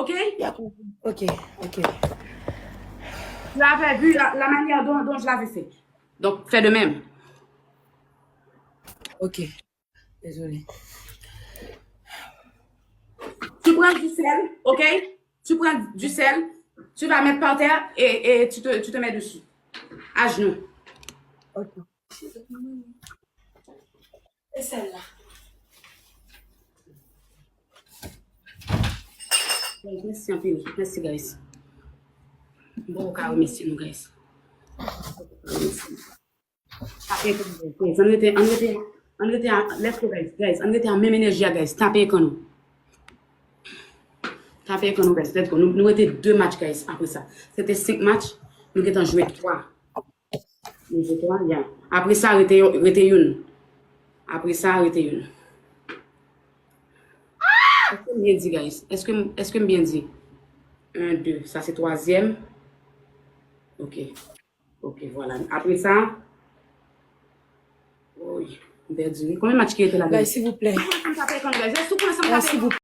ok? Ok. Tu avais vu la manière dont je l'avais fait. Donc, fais de même. Ok. Désolé. Tu prends du sel, ok? Tu prends du sel, tu vas mettre par terre et tu te mets dessus. À genoux. Ok. Et celle-là. Merci un peu. Merci, guys. Bon, carré, merci, nous, guys. Tapez comme vous, guys. On était let's go, guys. On était en même énergie, guys. Tapez comme nous. Tapez comme nous, guys. Let's go. Nous étions 2 matchs, guys, après ça. C'était 5 matchs. Nous étions joué 3. Nous joué 3, yeah. Après ça, arrêtez une. Après ça, arrêtez une. Est-ce que bien dit, guys? Est-ce que bien dit? 1, 2. Ça, c'est 3e. Ok. Ok, voilà. Après ça, oui. Combien de matchs qui étaient là-dedans? Guys, s'il vous plaît. S'il vous plaît.